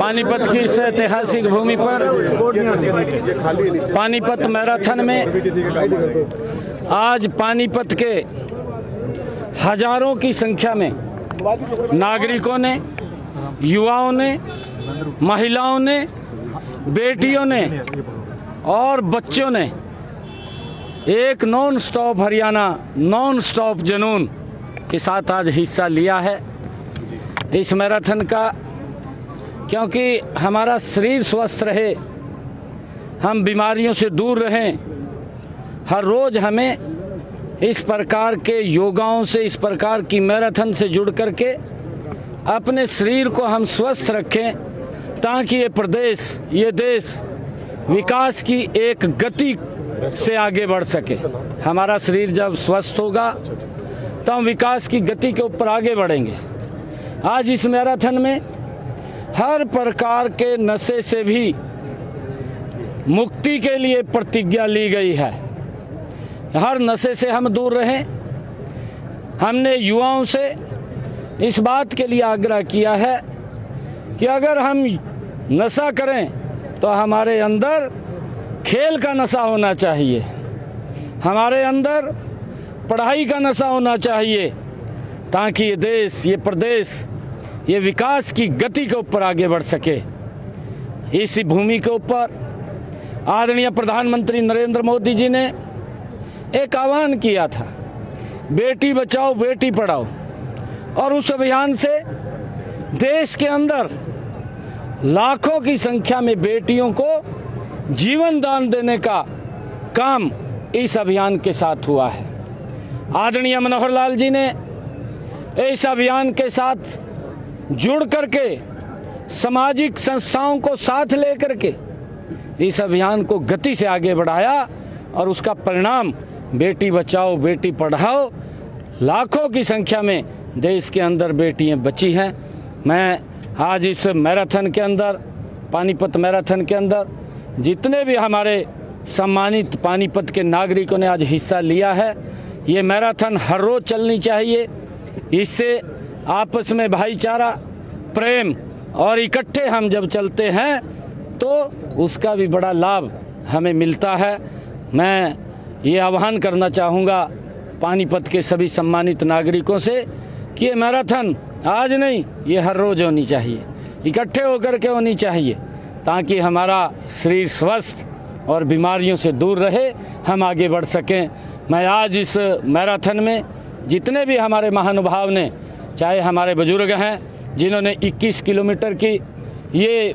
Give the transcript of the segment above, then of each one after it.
पानीपत की इस ऐतिहासिक भूमि पर पानीपत मैराथन में आज पानीपत के हजारों की संख्या में नागरिकों ने, युवाओं ने, महिलाओं ने, बेटियों ने और बच्चों ने एक non stop Haryana, non stop जुनून के साथ आज हिस्सा लिया है इस मैराथन का, क्योंकि हमारा शरीर स्वस्थ रहे, हम बीमारियों से दूर रहें। हर रोज़ हमें इस प्रकार के योगाओं से, इस प्रकार की मैराथन से जुड़ करके अपने शरीर को हम स्वस्थ रखें, ताकि ये प्रदेश, ये देश विकास की एक गति से आगे बढ़ सके। हमारा शरीर जब स्वस्थ होगा तो हम विकास की गति के ऊपर आगे बढ़ेंगे। आज इस मैराथन में हर प्रकार के नशे से भी मुक्ति के लिए प्रतिज्ञा ली गई है। हर नशे से हम दूर रहें। हमने युवाओं से इस बात के लिए आग्रह किया है कि अगर हम नशा करें तो हमारे अंदर खेल का नशा होना चाहिए, हमारे अंदर पढ़ाई का नशा होना चाहिए, ताकि ये देश, ये प्रदेश, ये विकास की गति के ऊपर आगे बढ़ सके। इसी भूमि के ऊपर आदरणीय प्रधानमंत्री नरेंद्र मोदी जी ने एक आह्वान किया था, बेटी बचाओ बेटी पढ़ाओ, और उस अभियान से देश के अंदर लाखों की संख्या में बेटियों को जीवन दान देने का काम इस अभियान के साथ हुआ है। आदरणीय मनोहर लाल जी ने इस अभियान के साथ जुड़ करके सामाजिक संस्थाओं को साथ लेकर के इस अभियान को गति से आगे बढ़ाया, और उसका परिणाम बेटी बचाओ बेटी पढ़ाओ, लाखों की संख्या में देश के अंदर बेटियां बची हैं। मैं आज इस मैराथन के अंदर, पानीपत मैराथन के अंदर जितने भी हमारे सम्मानित पानीपत के नागरिकों ने आज हिस्सा लिया है, ये मैराथन हर रोज़ चलनी चाहिए। इससे आपस में भाईचारा, प्रेम और इकट्ठे हम जब चलते हैं तो उसका भी बड़ा लाभ हमें मिलता है। मैं ये आह्वान करना चाहूँगा पानीपत के सभी सम्मानित नागरिकों से कि ये मैराथन आज नहीं, ये हर रोज़ होनी चाहिए, इकट्ठे होकर के होनी चाहिए, ताकि हमारा शरीर स्वस्थ और बीमारियों से दूर रहे, हम आगे बढ़ सकें। मैं आज इस मैराथन में जितने भी हमारे महानुभाव ने, चाहे हमारे बुजुर्ग हैं जिन्होंने 21 किलोमीटर की ये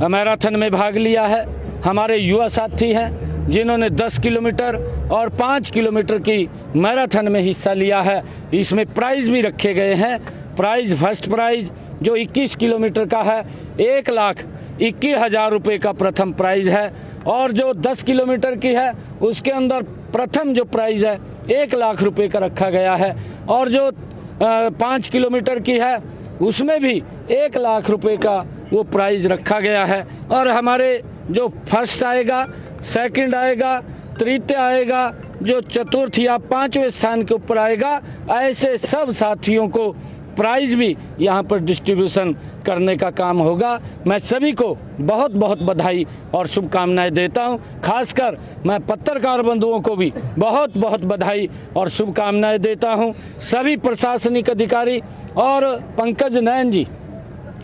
मैराथन में भाग लिया है, हमारे युवा साथी हैं जिन्होंने 10 किलोमीटर और 5 किलोमीटर की मैराथन में हिस्सा लिया है। इसमें प्राइज़ भी रखे गए हैं। प्राइज़, फर्स्ट प्राइज़ जो 21 किलोमीटर का है 1,21,000 रुपये का प्रथम प्राइज़ है, और जो 10 किलोमीटर की है उसके अंदर प्रथम जो प्राइज़ है 1,00,000 रुपये का रखा गया है, और जो 5 किलोमीटर की है उसमें भी 1,00,000 रुपये का वो प्राइज़ रखा गया है। और हमारे जो फर्स्ट आएगा, सेकंड आएगा, तृतीय आएगा, जो चतुर्थ या 5वें स्थान के ऊपर आएगा, ऐसे सब साथियों को प्राइज़ भी यहाँ पर डिस्ट्रीब्यूशन करने का काम होगा। मैं सभी को बहुत बहुत बधाई और शुभकामनाएं देता हूँ। खासकर मैं पत्रकार बंधुओं को भी बहुत बहुत बधाई और शुभकामनाएं देता हूँ। सभी प्रशासनिक अधिकारी और पंकज नयन जी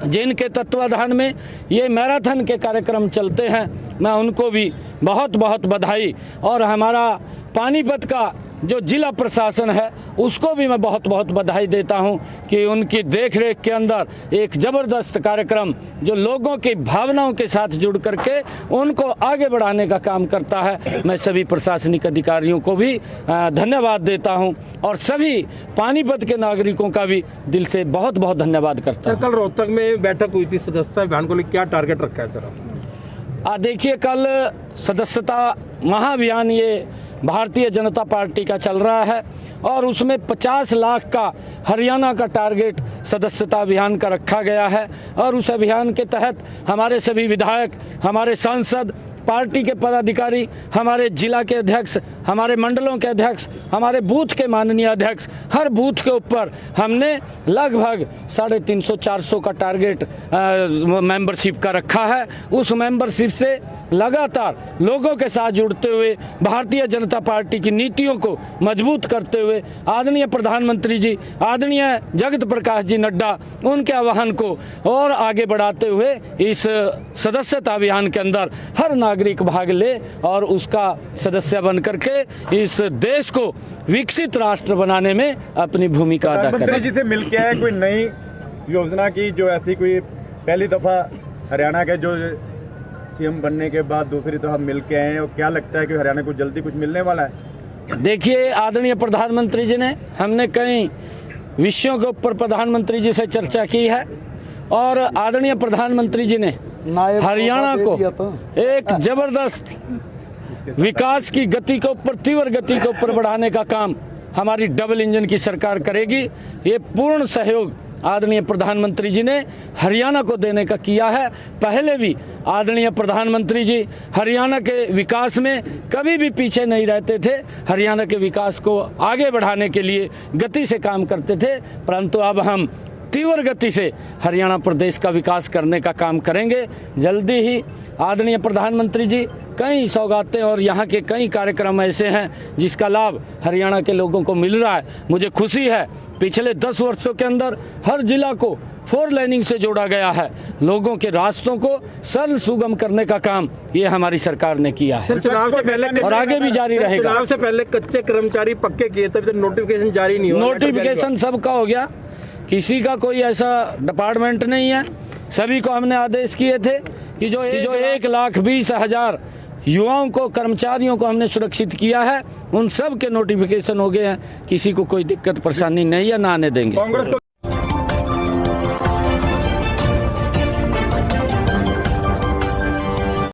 जिनके तत्वाधान में ये मैराथन के कार्यक्रम चलते हैं, मैं उनको भी बहुत बहुत बधाई, और हमारा पानीपत का जो जिला प्रशासन है उसको भी मैं बहुत बहुत बधाई देता हूं कि उनकी देखरेख के अंदर एक ज़बरदस्त कार्यक्रम जो लोगों की भावनाओं के साथ जुड़ करके उनको आगे बढ़ाने का काम करता है। मैं सभी प्रशासनिक अधिकारियों को भी धन्यवाद देता हूं, और सभी पानीपत के नागरिकों का भी दिल से बहुत बहुत धन्यवाद करता हूँ। कल रोहतक में बैठक हुई थी, सदस्यता अभियान को लेकर क्या टारगेट रखा है सर? देखिए, कल सदस्यता महाअभियान ये भारतीय जनता पार्टी का चल रहा है, और उसमें 50 लाख का हरियाणा का टारगेट सदस्यता अभियान का रखा गया है। और उस अभियान के तहत हमारे सभी विधायक, हमारे सांसद, पार्टी के पदाधिकारी, हमारे जिला के अध्यक्ष हमारे मंडलों के अध्यक्ष, हमारे बूथ के माननीय अध्यक्ष, हर बूथ के ऊपर हमने लगभग 350-400 का टारगेट मेंबरशिप का रखा है। उस मेंबरशिप से लगातार लोगों के साथ जुड़ते हुए भारतीय जनता पार्टी की नीतियों को मजबूत करते हुए आदरणीय प्रधानमंत्री जी, आदरणीय जगत प्रकाश जी नड्डा, उनके आह्वान को और आगे बढ़ाते हुए इस सदस्यता अभियान के अंदर हर नागरिक भाग ले और उसका सदस्य बन करके इस देश को विकसित राष्ट्र बनाने में अपनी भूमिका अदा करें। प्रधानमंत्री जी से मिलके आए कोई नई योजना की, जो ऐसी कोई पहली दफा हरियाणा के जो सीएम बनने के बाद दूसरी दफा मिलके आए हैं, और क्या लगता है कि हरियाणा को जल्दी कुछ मिलने वाला है? देखिए, आदरणीय प्रधानमंत्री जी ने, हमने कई विषयों के ऊपर प्रधानमंत्री जी से चर्चा की है और आदरणीय प्रधानमंत्री जी ने हरियाणा को एक जबरदस्त विकास की गति के ऊपर, तीव्र गति के ऊपर बढ़ाने का काम हमारी डबल इंजन की सरकार करेगी। ये पूर्ण सहयोग आदरणीय प्रधानमंत्री जी ने हरियाणा को देने का किया है। पहले भी आदरणीय प्रधानमंत्री जी हरियाणा के विकास में कभी भी पीछे नहीं रहते थे, हरियाणा के विकास को आगे बढ़ाने के लिए गति से काम करते थे। परंतु अब हम तीव्र गति से हरियाणा प्रदेश का विकास करने का काम करेंगे। जल्दी ही आदरणीय प्रधानमंत्री जी कई सौगातें और यहाँ के कई कार्यक्रम ऐसे हैं जिसका लाभ हरियाणा के लोगों को मिल रहा है। मुझे खुशी है, पिछले 10 वर्षों के अंदर हर जिला को 4 लेनिंग से जोड़ा गया है। लोगों के रास्तों को सरल सुगम करने का काम ये हमारी सरकार ने किया है चुनाव से पहले और आगे भी जारी रहेगा। चुनाव से पहले कच्चे कर्मचारी पक्के किए, तभी तो नोटिफिकेशन जारी नहीं हुआ। नोटिफिकेशन सबका हो गया, किसी का कोई ऐसा डिपार्टमेंट नहीं है। सभी को हमने आदेश किए थे कि जो 1,20,000 युवाओं को, कर्मचारियों को हमने सुरक्षित किया है, उन सब के नोटिफिकेशन हो गए हैं। किसी को कोई दिक्कत परेशानी नहीं है, ना आने देंगे।